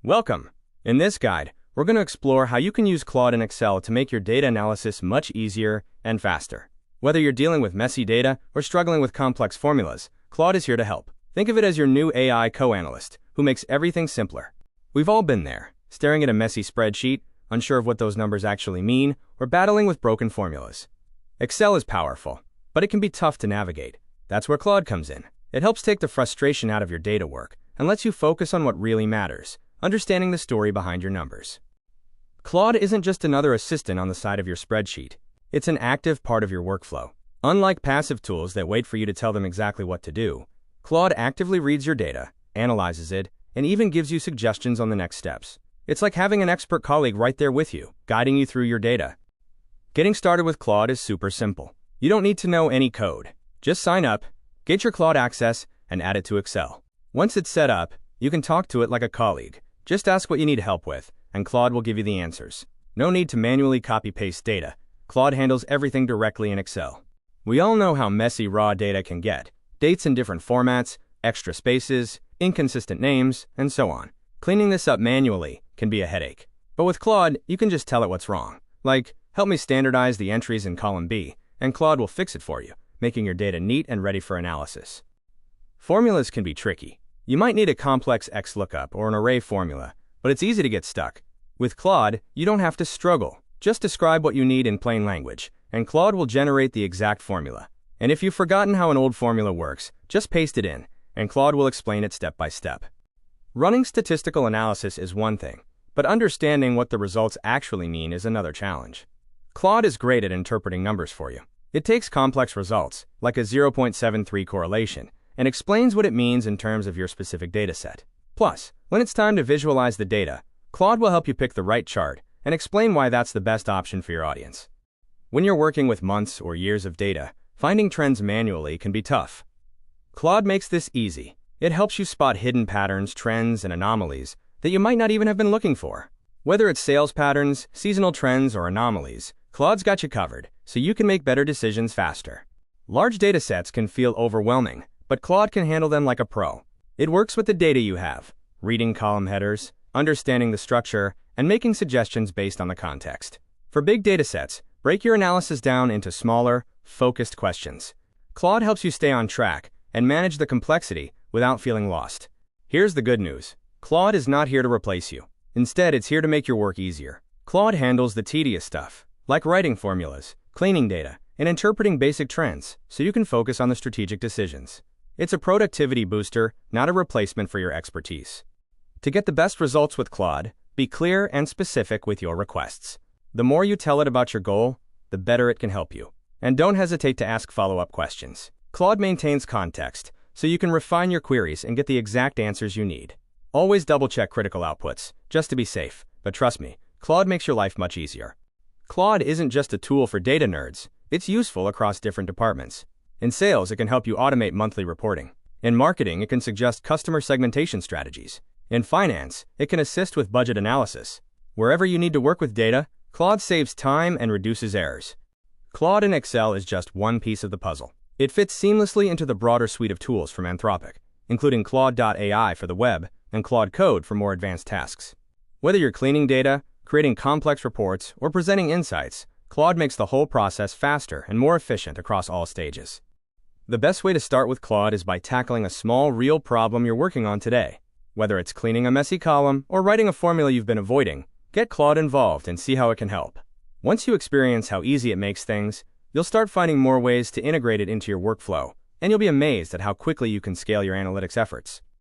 Welcome! In this guide, we're going to explore how you can use Claude in Excel to make your data analysis much easier and faster. Whether you're dealing with messy data or struggling with complex formulas, Claude is here to help. Think of it as your new AI co-analyst who makes everything simpler. We've all been there, staring at a messy spreadsheet, unsure of what those numbers actually mean, or battling with broken formulas. Excel is powerful, but it can be tough to navigate. That's where Claude comes in. It helps take the frustration out of your data work and lets you focus on what really matters, understanding the story behind your numbers. Claude isn't just another assistant on the side of your spreadsheet. It's an active part of your workflow. Unlike passive tools that wait for you to tell them exactly what to do, Claude actively reads your data, analyzes it, and even gives you suggestions on the next steps. It's like having an expert colleague right there with you, guiding you through your data. Getting started with Claude is super simple. You don't need to know any code. Just sign up, get your Claude access, and add it to Excel. Once it's set up, you can talk to it like a colleague. Just ask what you need help with, and Claude will give you the answers. No need to manually copy-paste data. Claude handles everything directly in Excel. We all know how messy raw data can get. Dates in different formats, extra spaces, inconsistent names, and so on. Cleaning this up manually can be a headache. But with Claude, you can just tell it what's wrong. Like, help me standardize the entries in column B, and Claude will fix it for you, making your data neat and ready for analysis. Formulas can be tricky. You might need a complex XLOOKUP or an array formula, but it's easy to get stuck. With Claude, you don't have to struggle. Just describe what you need in plain language, and Claude will generate the exact formula. And if you've forgotten how an old formula works, just paste it in, and Claude will explain it step by step. Running statistical analysis is one thing, but understanding what the results actually mean is another challenge. Claude is great at interpreting numbers for you. It takes complex results, like a 0.73 correlation, and explains what it means in terms of your specific dataset. Plus, when it's time to visualize the data, Claude will help you pick the right chart and explain why that's the best option for your audience. When you're working with months or years of data, finding trends manually can be tough. Claude makes this easy. It helps you spot hidden patterns, trends, and anomalies that you might not even have been looking for. Whether it's sales patterns, seasonal trends, or anomalies, Claude's got you covered, so you can make better decisions faster. Large datasets can feel overwhelming, but Claude can handle them like a pro. It works with the data you have, reading column headers, understanding the structure, and making suggestions based on the context. For big datasets, break your analysis down into smaller, focused questions. Claude helps you stay on track and manage the complexity without feeling lost. Here's the good news. Claude is not here to replace you. Instead, it's here to make your work easier. Claude handles the tedious stuff, like writing formulas, cleaning data, and interpreting basic trends, so you can focus on the strategic decisions. It's a productivity booster, not a replacement for your expertise. To get the best results with Claude, be clear and specific with your requests. The more you tell it about your goal, the better it can help you. And don't hesitate to ask follow-up questions. Claude maintains context, so you can refine your queries and get the exact answers you need. Always double-check critical outputs, just to be safe. But trust me, Claude makes your life much easier. Claude isn't just a tool for data nerds. It's useful across different departments. In sales, it can help you automate monthly reporting. In marketing, it can suggest customer segmentation strategies. In finance, it can assist with budget analysis. Wherever you need to work with data, Claude saves time and reduces errors. Claude in Excel is just one piece of the puzzle. It fits seamlessly into the broader suite of tools from Anthropic, including Claude.ai for the web and Claude Code for more advanced tasks. Whether you're cleaning data, creating complex reports, or presenting insights, Claude makes the whole process faster and more efficient across all stages. The best way to start with Claude is by tackling a small, real problem you're working on today. Whether it's cleaning a messy column or writing a formula you've been avoiding, get Claude involved and see how it can help. Once you experience how easy it makes things, you'll start finding more ways to integrate it into your workflow, and you'll be amazed at how quickly you can scale your analytics efforts.